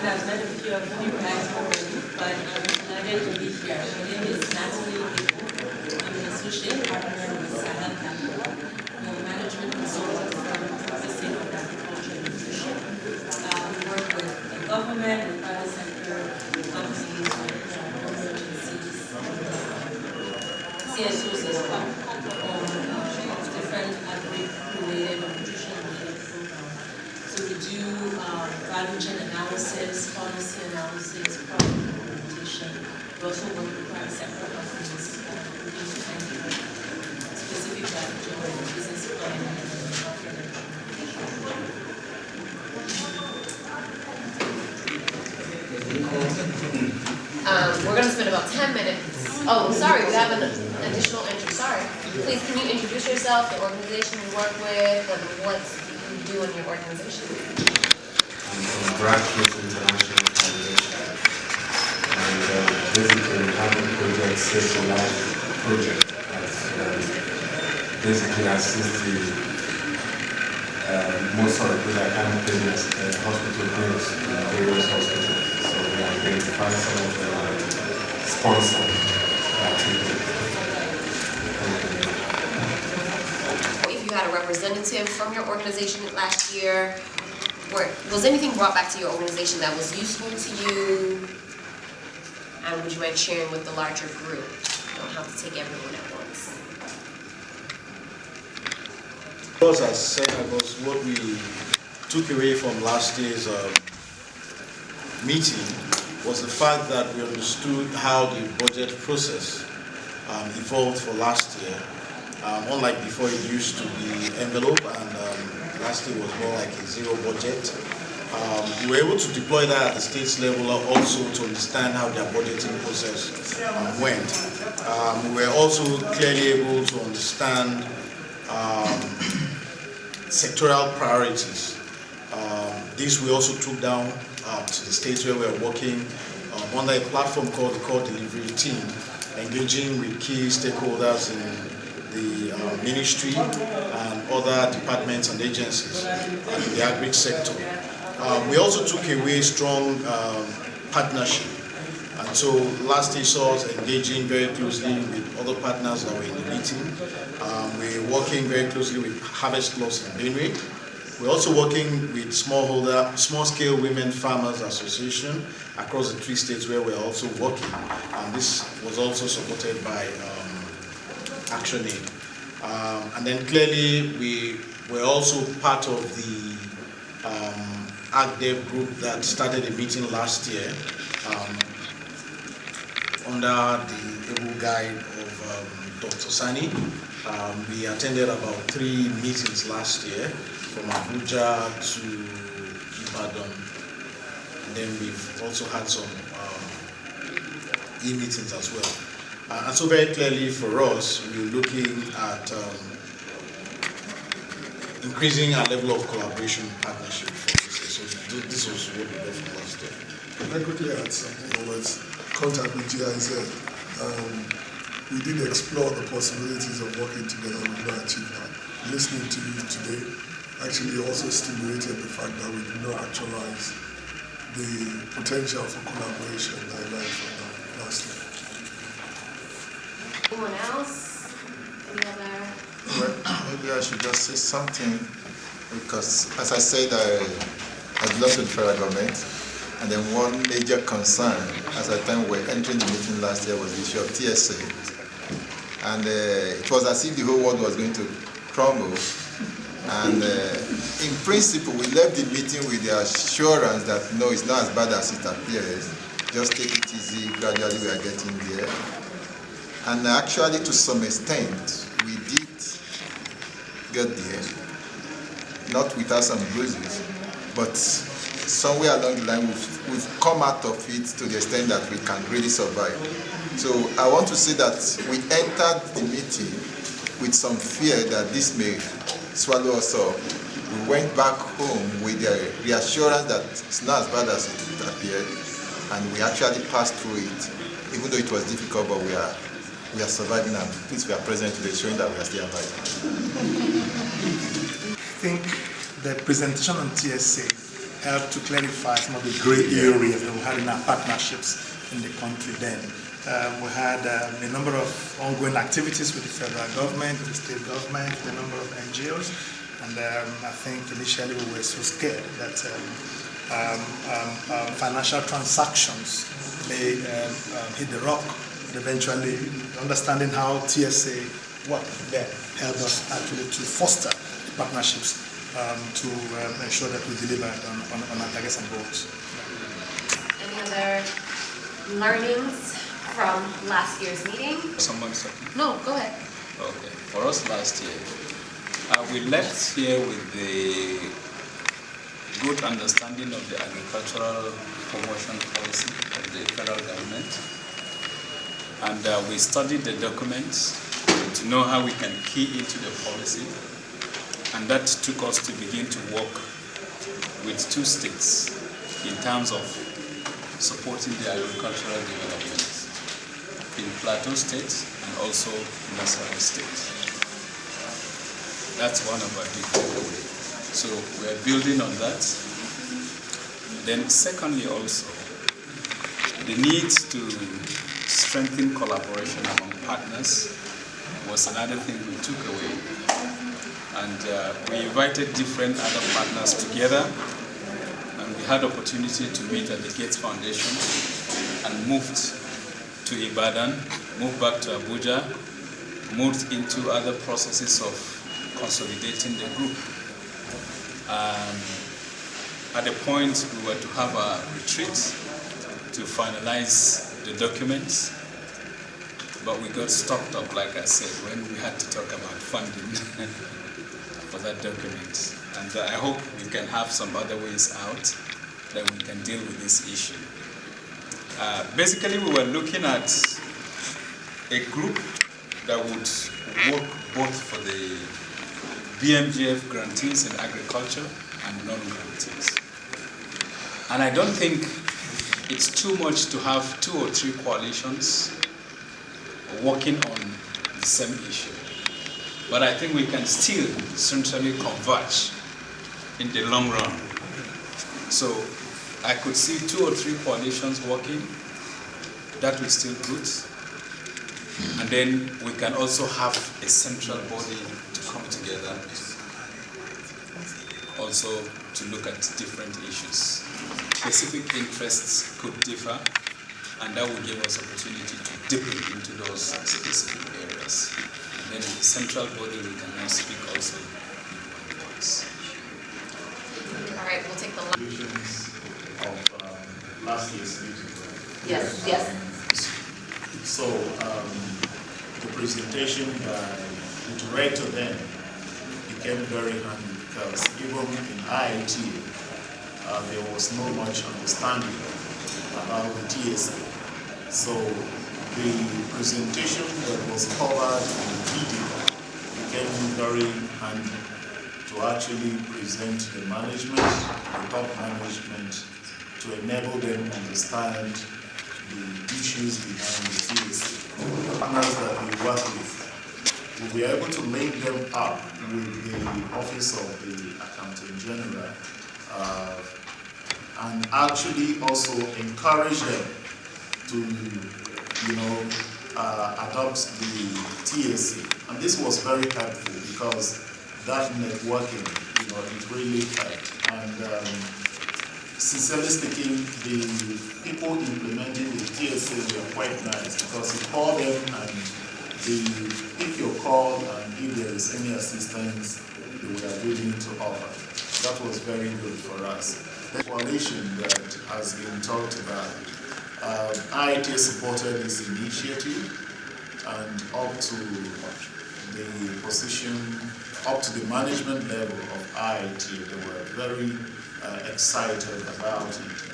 I've met a few of you guys already, but I'm delighted to be here. My name is Natalie. I'm an associate partner with Sahel Capital. I'm a management consultant firm focusing on agriculture and nutrition. We work with the government, the private sector, companies, government agencies, CSOs as well, on different agri-related or nutrition-related programs. So we do value chain analysis, policy analysis, product implementation. We also work with private sector companies looking to enter specific value chain business planning and market implementation. We're going to spend about 10 minutes. Oh, sorry, we have an additional entry. Sorry. Please, can you introduce yourself, the organization you work with, and what you do in your organization? I'm from Grantees International Foundation, and basically we have a project, Social Life Project, that basically assists the most of the people that can't pay hospital bills in various hospitals. So we identify some of the sponsors activities. If you had a representative from your organization last year, was anything brought back to your organization that was useful to you? And would you mind sharing with the larger group? You don't have to take everyone at once. As I said, what we took away from last year's meeting was the fact that we understood how the budget process evolved for last year. Unlike before, it used to be envelope, and last year was more like a zero budget. We were able to deploy that at the state level also to understand how their budgeting process went. We were also clearly able to understand sectoral priorities. This we also took down to the states where we are working under a platform called the Core Delivery Team, engaging with key stakeholders in the ministry and other departments and agencies in the agri sector. We also took away strong partnership. And so last year saw us engaging very closely with other partners that were in the meeting. We're working very closely with Harvest Plus in Benue. We're also working with small-scale women farmers association across the 3 states where we're also working. And this was also supported by ActionAid. And then clearly we were also part of the AgDev group that started a meeting last year under the able guide of Dr. Sani. We attended about 3 meetings last year, from Abuja to Ibadan, and then we've also had some e-meetings as well. And so very clearly for us, we're looking at increasing our level of collaboration and partnership for this year. So this was what we did from last year. Can I quickly add something? Was contact with GIZ. We did explore the possibilities of working together. We did not achieve that. Listening to you today actually also stimulated the fact that we did not actualize the potential for collaboration that I learned from that last year. Anyone else? Any other? Well, maybe I should just say something, because as I said, I belong to the federal government, and then one major concern as at the time we were entering the meeting last year was the issue of TSA. And it was as if the whole world was going to crumble. And in principle, we left the meeting with the assurance that no, it's not as bad as it appears. Just take it easy, gradually we are getting there. And actually, to some extent, we did get there, not without some bruises, but somewhere along the line, we've come out of it to the extent that we can really survive. So I want to say that we entered the meeting with some fear that this may swallow us up. We went back home with the reassurance that it's not as bad as it appeared, and we actually passed through it, even though it was difficult, but we are surviving, and since we are present today, showing that we are still alive. I think the presentation on TSA helped to clarify some of the gray areas that we had in our partnerships in the country then. We had a number of ongoing activities with the federal government, with the state government, with a number of NGOs, and I think initially we were so scared that financial transactions may hit the rock, but eventually understanding how TSA worked there helped us actually to foster the partnerships to ensure that we deliver on our targets and goals. Any other learnings from last year's meeting? Someone second? No, go ahead. Okay. For us last year, we left here with the good understanding of the agricultural promotion policy of the federal government. And we studied the documents to know how we can key into the policy. And that took us to begin to work with 2 states in terms of supporting the agricultural development in Plateau State and also Nasarawa State. That's one of our big takeaways. So we are building on that. Then secondly also, the need to strengthen collaboration among partners was another thing we took away. And we invited different other partners together, and we had opportunity to meet at the Gates Foundation and moved to Ibadan, moved back to Abuja, moved into other processes of consolidating the group. At the point we were to have a retreat to finalize the documents, but we got stopped up, like I said, when we had to talk about funding for that document. And I hope we can have some other ways out that we can deal with this issue. Basically, we were looking at a group that would work both for the BMGF Grantees in agriculture and non-grantees. And I don't think it's too much to have 2 or 3 coalitions working on the same issue. But I think we can still centrally converge in the long run. So I could see 2 or 3 coalitions working. That was still good. And then we can also have a central body to come together also to look at different issues. Specific interests could differ, and that will give us opportunity to dip into those specific areas. And then in the central body, we can now speak also in one voice. All right, we'll take the of last year's meeting. Yes, yes. So the presentation by the director then became very handy because even in IIT there was not much understanding about the TSA. So the presentation that was covered in the video became very handy to actually present to the management, the top management, to enable them to understand the issues behind the TSA. The partners that we work with, we'll be able to link them up with the Office of the Accountant General and actually also encourage them to, adopt the TSA. And this was very helpful because that networking, it really helped. And sincerely speaking, the people implementing the TSA were quite nice because you call them and they pick your call, and if there is any assistance, they were willing to offer. That was very good for us. The coalition that has been talked about, IIT supported this initiative, and up to the position, up to the management level of IIT, they were very excited about it.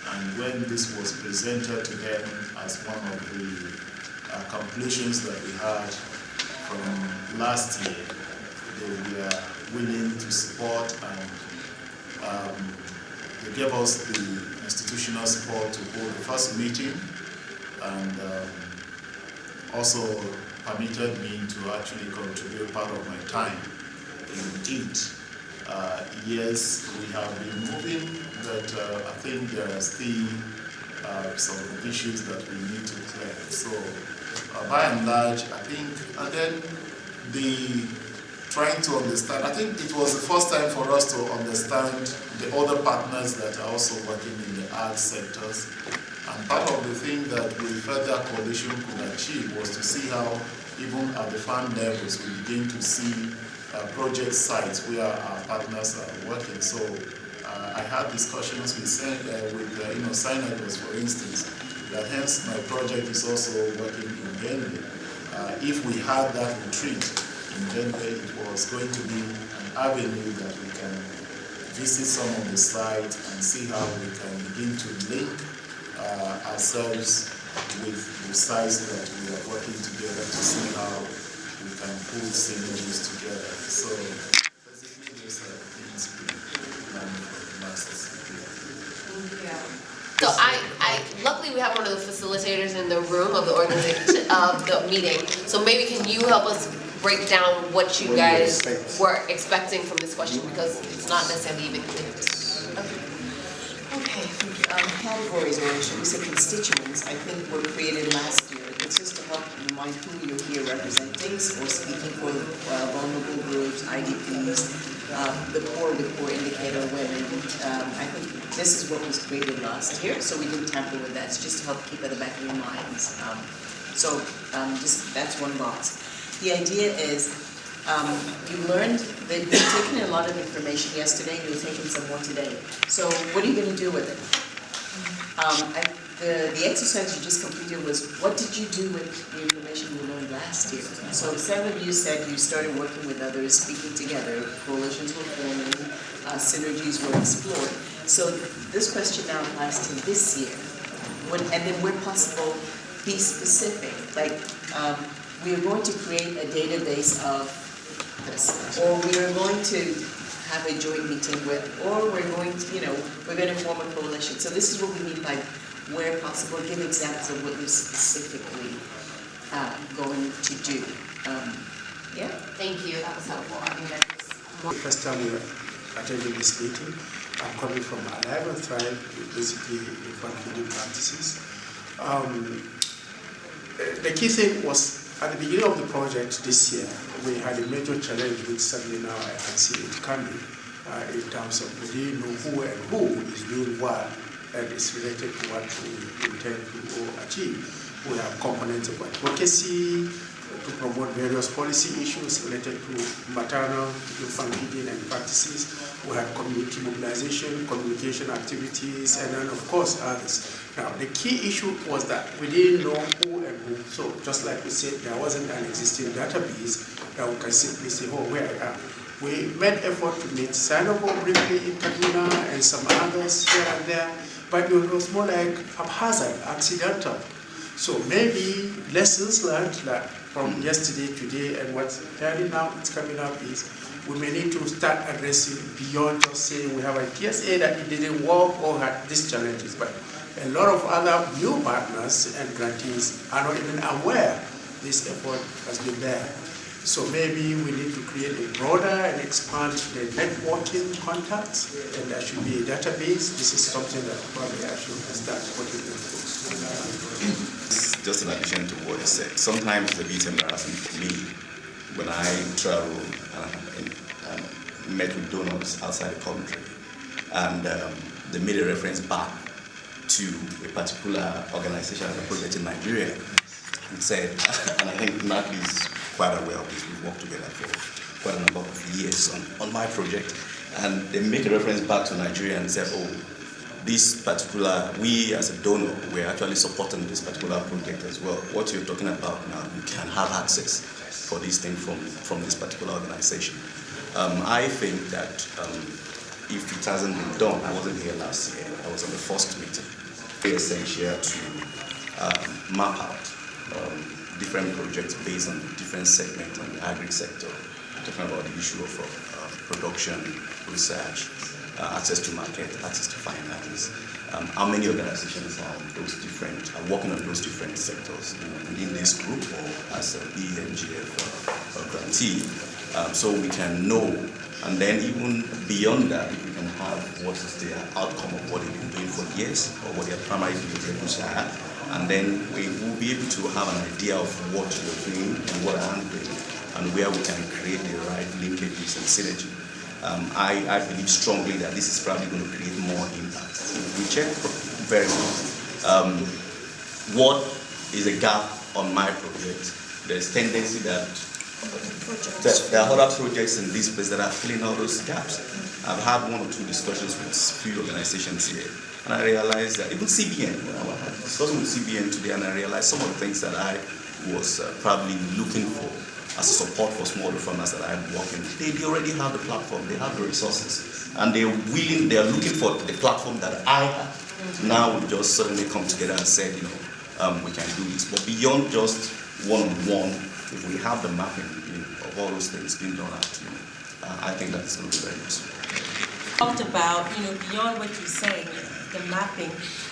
And when this was presented to them as one of the conclusions that we had from last year, they were willing to support, and they gave us the institutional support to hold the first meeting, and also permitted me to actually contribute part of my time in it. yes, we have been moving, but I think there are still some issues that we need to clear. So by and large, I think, and then trying to understand, I think it was the first time for us to understand the other partners that are also working in the art sectors. And part of the thing that we felt that coalition could achieve was to see how, even at the fund levels, we begin to see project sites where our partners are working. So I had discussions with signatories, for instance, that hence my project is also working in Genve. If we had that retreat in Genve, it was going to be an avenue that we can visit some of the sites and see how we can begin to link ourselves with the sites that we are working together to see how we can pull synergies together. So basically, there's a things we plan for the masses. So luckily we have one of the facilitators in the room of the organization of the meeting. So maybe can you help us break down what you guys were expecting from this question, because it's not necessarily even clear. Okay, categories, or should we say constituents, I think were created last year. It's just to help remind who you're here representing or speaking for vulnerable groups, IDPs, the poor with poor indicator women. I think this is what was created last year, so we didn't tamper with that. It's just to help keep at the back of your minds. Just that's one box. The idea is you learned that you've taken a lot of information yesterday, and you're taking some more today. So what are you going to do with it? The exercise you just completed was, what did you do with the information you learned last year? So several of you said you started working with others, speaking together, coalitions were forming, synergies were explored. So this question now applies to this year. And then where possible, be specific. Like, we are going to create a database of this, or we are going to have a joint meeting with, or we're going to, we're going to form a coalition. So this is what we mean by where possible. Give examples of what you're specifically going to do. Yeah? Thank you, that was helpful. I think that's the first time we attended this meeting. I'm coming from Alive and Thrive, basically funding practices. The key thing was, at the beginning of the project this year, we had a major challenge, which certainly now I can see it coming, in terms of we didn't know who is doing what, and it's related to what we intend to achieve. We have components of advocacy to promote various policy issues related to maternal infant feeding and practices. We had community mobilization, communication activities, and then of course others. Now the key issue was that we didn't know who and who. So just like we said, there wasn't an existing database that we can simply say, oh, where I am. We made effort to meet Sanogo briefly in Kaduna and some others here and there, but it was more like haphazard, accidental. So maybe lessons learned from yesterday, today, and what's happening now, it's coming up is we may need to start addressing beyond just saying we have a PSA that it didn't work or had these challenges, but a lot of other new partners and grantees are not even aware this effort has been there. So maybe we need to create a broader and expand the networking contacts, and there should be a database. This is something that probably I should start working with. Just in addition to what you said, sometimes it's a bit embarrassing for me when I travel and met with donors outside the country, and they made a reference back to a particular organization and a project in Nigeria, and said, and I think Mark is quite aware of this, we've worked together for quite a number of years on my project, and they made a reference back to Nigeria and said, oh, this particular, we as a donor, we're actually supporting this particular project as well. What you're talking about now, you can have access for this thing from this particular organization. I think that if it hasn't been done, I wasn't here last year, I was on the first meeting. It's essential to map out different projects based on different segments in the agri sector. I'm talking about the issue of production, research, access to market, access to finance. How many organizations are working on those different sectors within this group or as a BMGF grantee? so we can know. And then even beyond that, if we can have what is the outcome of what they've been doing for years, or what their primary deliverables are, and then we will be able to have an idea of what you're doing and what I'm doing, and where we can create the right linkages and synergy. I believe strongly that this is probably going to create more impact. We check very well. What is a gap on my project? There's tendency that there are other projects in this place that are filling all those gaps. I've had 1 or 2 discussions with a few organizations here, and I realized that even CBN, I had a discussion with CBN today, and I realized some of the things that I was probably looking for as a support for smaller farmers that I'm working with. They already have the platform, they have the resources, and they're looking for the platform that I have. Now we just suddenly come together and said, we can do this. But beyond just one-on-one, if we have the mapping of all those things being done out, I think that is going to be very useful. Talked about, beyond what you're saying, the mapping,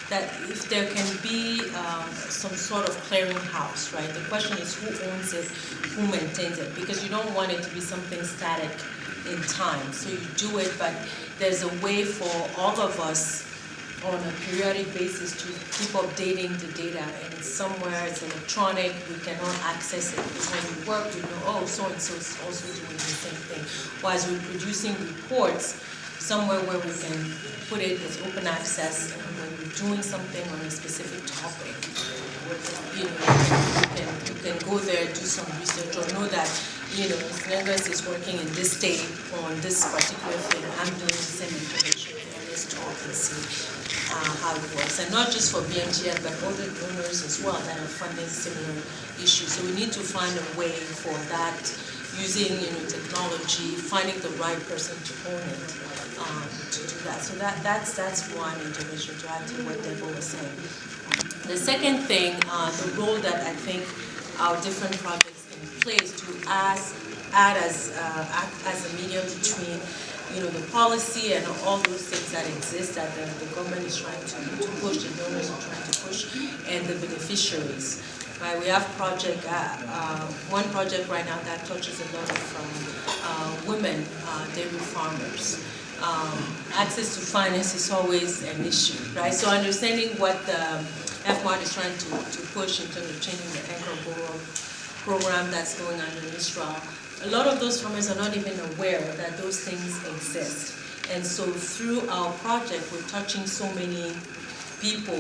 that if there can be some sort of clearinghouse, right? The question is who owns it, who maintains it, because you don't want it to be something static in time. So you do it, but there's a way for all of us on a periodic basis to keep updating the data, and it's somewhere, it's electronic, we cannot access it, because when we work, we know, so-and-so is also doing the same thing. Whereas we're producing reports somewhere where we can put it as open access, and when we're doing something on a specific topic, you can go there, do some research, or know that, Lagos is working in this state on this particular thing, I'm doing the same information, and let's talk and see how it works, and not just for BMGF, but other donors as well that are funding similar issues. So we need to find a way for that, using technology, finding the right person to own it, to do that. So that's one intervention to add to what Deborah was saying. The second thing, the role that I think our different projects can play is to act as a medium between the policy and all those things that exist that the government is trying to push, the donors are trying to push, and the beneficiaries. Right? We have one project right now that touches a lot of women dairy farmers. Access to finance is always an issue, right? So understanding what the FMART is trying to push in terms of changing the Anchor program that's going on in Israel. A lot of those farmers are not even aware that those things exist. And so through our project, we're touching so many people,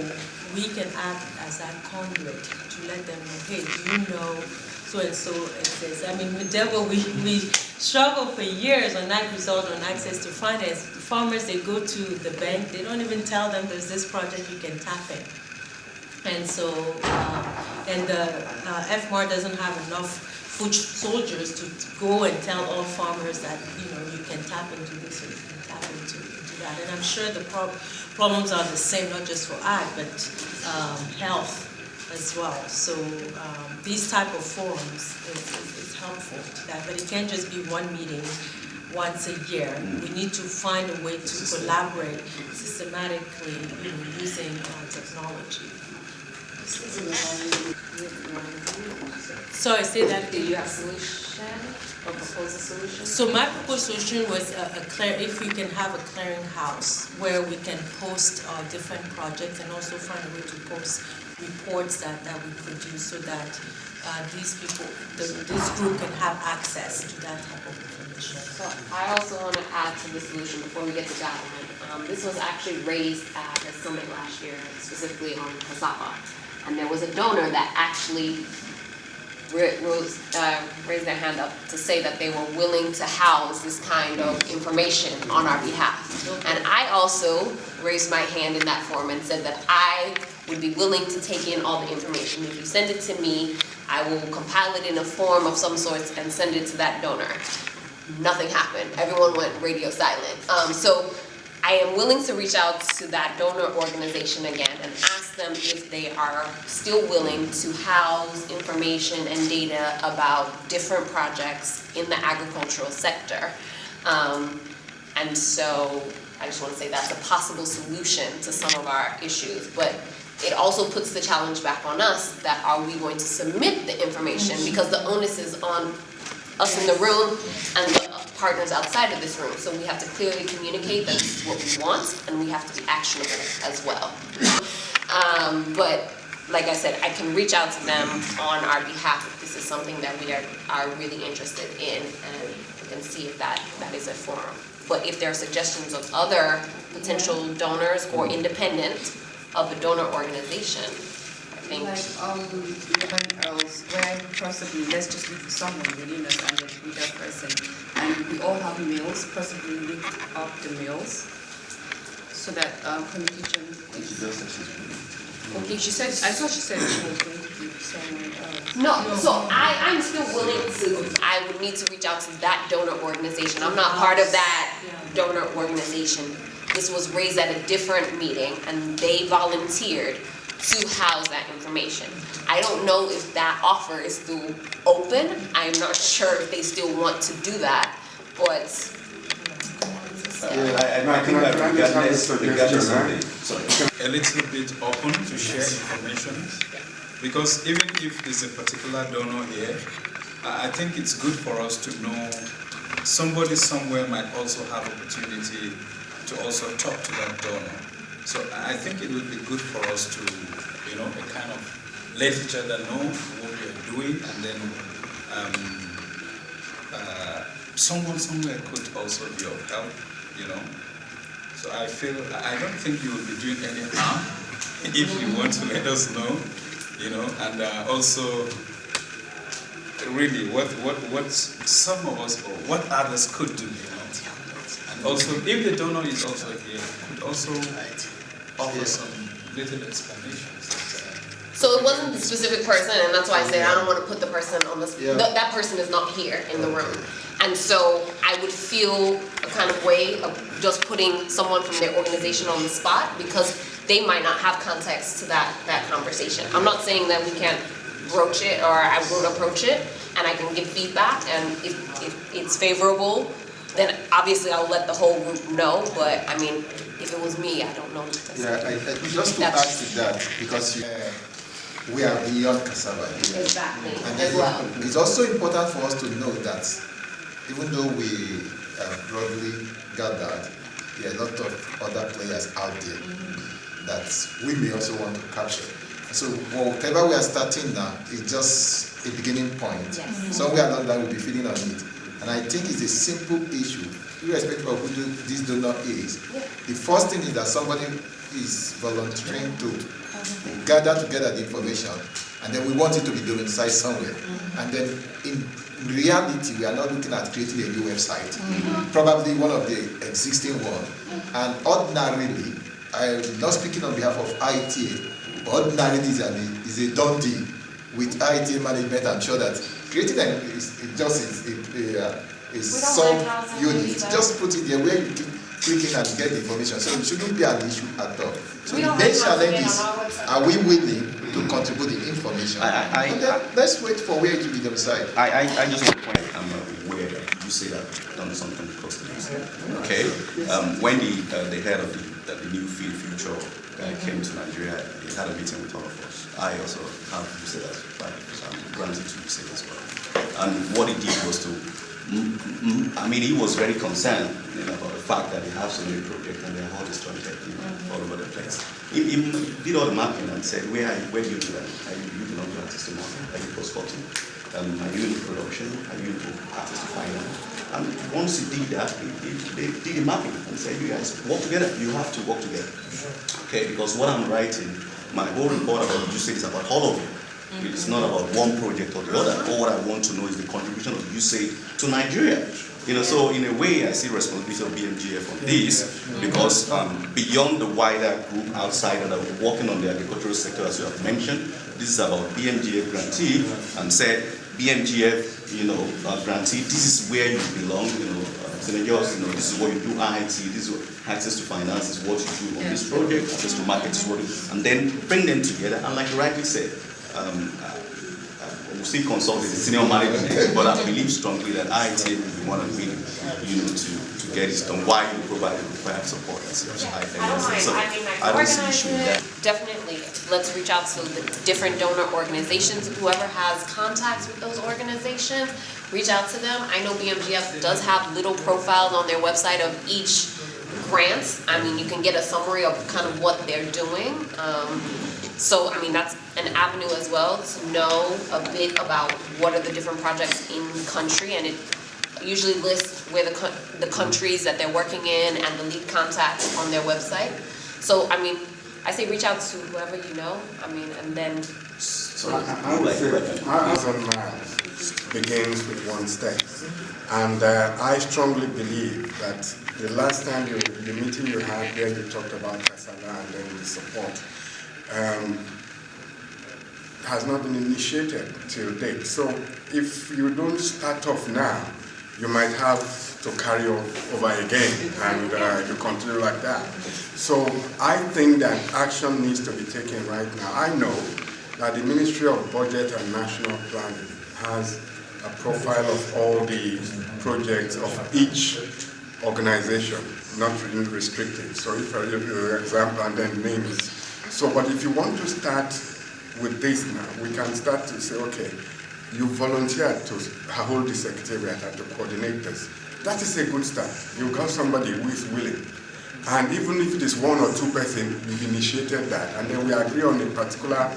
we can act as that conduit to let them know, hey, do you know so-and-so exists? I mean, with Deborah, we struggle for years on that result on access to finance. The farmers, they go to the bank, they don't even tell them there's this project you can tap in. And so, and the FMAR doesn't have enough foot soldiers to go and tell all farmers that you can tap into this or you can tap into that. And I'm sure the problems are the same, not just for ag, but health as well. So these type of forums is helpful to that, but it can't just be one meeting once a year. We need to find a way to collaborate systematically using technology. So I say that. Do you have a solution or propose a solution? So my proposed solution was if we can have a clearinghouse where we can post different projects and also find a way to post reports that we produce so that these people, this group can have access to that type of information. So I also want to add to the solution before we get to guideline. This was actually raised at the summit last year, specifically on cassava. And there was a donor that actually raised their hand up to say that they were willing to house this kind of information on our behalf. And I also raised my hand in that forum and said that I would be willing to take in all the information. If you send it to me, I will compile it in a form of some sort and send it to that donor. Nothing happened. Everyone went radio silent. So I am willing to reach out to that donor organization again and ask them if they are still willing to house information and data about different projects in the agricultural sector. And so I just want to say that's a possible solution to some of our issues. But it also puts the challenge back on us that are we going to submit the information, because the onus is on us in the room and the partners outside of this room. So we have to clearly communicate that this is what we want, and we have to be actionable as well. But like I said, I can reach out to them on our behalf if this is something that we are really interested in, and we can see if that is a forum. But if there are suggestions of other potential donors or independent of a donor organization, I think. Like, when else, where possibly, let's just look for someone within us and the leader person, and we all have meals, possibly link up the meals, so that communication. Okay, she said, I thought she said she was going to give someone else. No, so I'm still willing to, I would need to reach out to that donor organization. I'm not part of that donor organization. This was raised at a different meeting, and they volunteered to house that information. I don't know if that offer is still open. I'm not sure if they still want to do that, but. I think that regardless of a little bit open to share information, because even if there's a particular donor here, I think it's good for us to know somebody somewhere might also have opportunity to also talk to that donor. So I think it would be good for us to, kind of let each other know what we are doing, and then someone somewhere could also be of help. So I don't think you will be doing any harm if you want to let us know, and also really what some of us or what others could do, and also if the donor is also here, could also offer some little explanations. So it wasn't the specific person, and that's why I said I don't want to put the person on the spot. That person is not here in the room. And so I would feel a kind of way of just putting someone from their organization on the spot, because they might not have context to that conversation. I'm not saying that we can't broach it, or I won't approach it, and I can give feedback, and if it's favorable, then obviously I'll let the whole group know, but I mean, if it was me, I don't know. Just to add to that, because we are beyond cassava. Exactly, and as well. It's also important for us to know that even though we broadly gathered, there are a lot of other players out there that we may also want to capture. So whatever we are starting now is just a beginning point. Yes. Somewhere along that we'll be feeding on it. And I think it's a simple issue, irrespective of who this donor is. The first thing is that somebody is volunteering to gather together the information, and then we want it to be domiciled somewhere. And then in reality, we are not looking at creating a new website, probably one of the existing ones. And ordinarily, I'm not speaking on behalf of ITA, but ordinarily is a done deal with ITA management. I'm sure that creating a sub-unit, just put it there where you keep clicking and get the information. So it shouldn't be an issue at all. So the main challenge is, are we willing to contribute the information? And then let's wait for where it will be domiciled. I just want to point out, I'm aware that you say that done something close to this. Okay. When the head of the new future came to Nigeria, he had a meeting with all of us. I also have to say that, so I'm granted to say as well. And what he did was to, he was very concerned about the fact that they have so many projects and they're all distributed all over the place. He did all the mapping and said, where do you do that? Are you belong to artist market? Are you post-cutting? Are you in production? Are you artist finance? And once he did that, they did the mapping and said, you guys work together. You have to work together. Okay, because what I'm writing, my whole report about USAID is about all of you. It's not about one project or the other. All what I want to know is the contribution of USAID to Nigeria. So in a way, I see responsibility of BMGF on this, because beyond the wider group outside that are working on the agricultural sector, as you have mentioned, this is about BMGF Grantee, and said BMGF, Grantee, this is where you belong, this is what you do, IIT, this is what, access to finance is what you do on this project, access to market is what you do, and then bring them together, and like you rightly said, we'll still consult the senior management, but I believe strongly that IIT will be one of the to get it done while you everybody requires support as such. I don't mind. So I mean, I don't see issue with that. Definitely, let's reach out to the different donor organizations. Whoever has contacts with those organizations, reach out to them. I know BMGF does have little profiles on their website of each grant. I mean, you can get a summary of kind of what they're doing. So, I mean, that's an avenue as well to know a bit about what are the different projects in the country, and it usually lists where the countries that they're working in and the lead contacts on their website. So, I mean, I say reach out to whoever you know, I mean, and then... So I would say Amazon Miles begins with one step. And I strongly believe that the last time the meeting you had where you talked about Kasala and then the support has not been initiated till date. So if you don't start off now, you might have to carry over again and you continue like that. So I think that action needs to be taken right now. I know that the Ministry of Budget and National Planning has a profile of all the projects of each organization, not really restricted. So if I give you an example and then names. So, but if you want to start with this now, we can start to say, okay, you volunteered to hold the secretariat and to coordinate this. That is a good start. You got somebody who is willing. And even if it is one or two persons, you've initiated that. And then we agree on a particular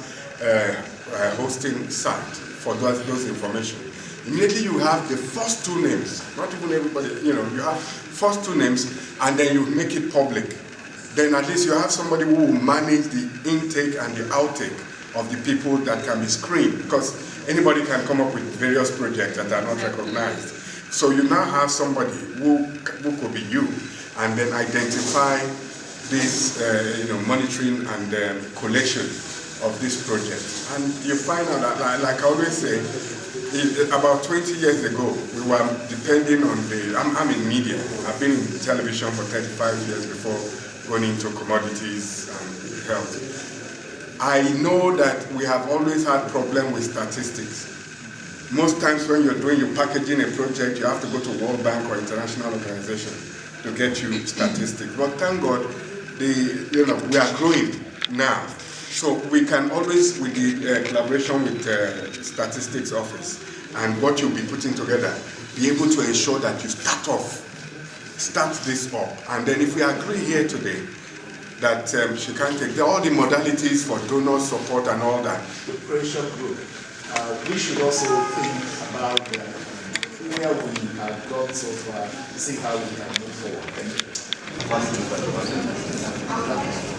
hosting site for those information. Immediately you have the first two names, not even everybody, you have first two names, and then you make it public. Then at least you have somebody who will manage the intake and the outtake of the people that can be screened, because anybody can come up with various projects that are not recognized. So you now have somebody who could be you, and then identify this, monitoring and collection of this project. And you find out that, like I always say, about 20 years ago, we were depending on I'm in media. I've been in television for 35 years before going into commodities and health. I know that we have always had problem with statistics. Most times when you're packaging a project, you have to go to World Bank or international organization to get you statistics. But thank God, we are growing now. So we can always, with the collaboration with the Statistics Office and what you'll be putting together, be able to ensure that you start this up. And then if we agree here today that she can take all the modalities for donor support and all that. The pressure group, we should also think about where we have got so far, see how we can move forward. Thank you.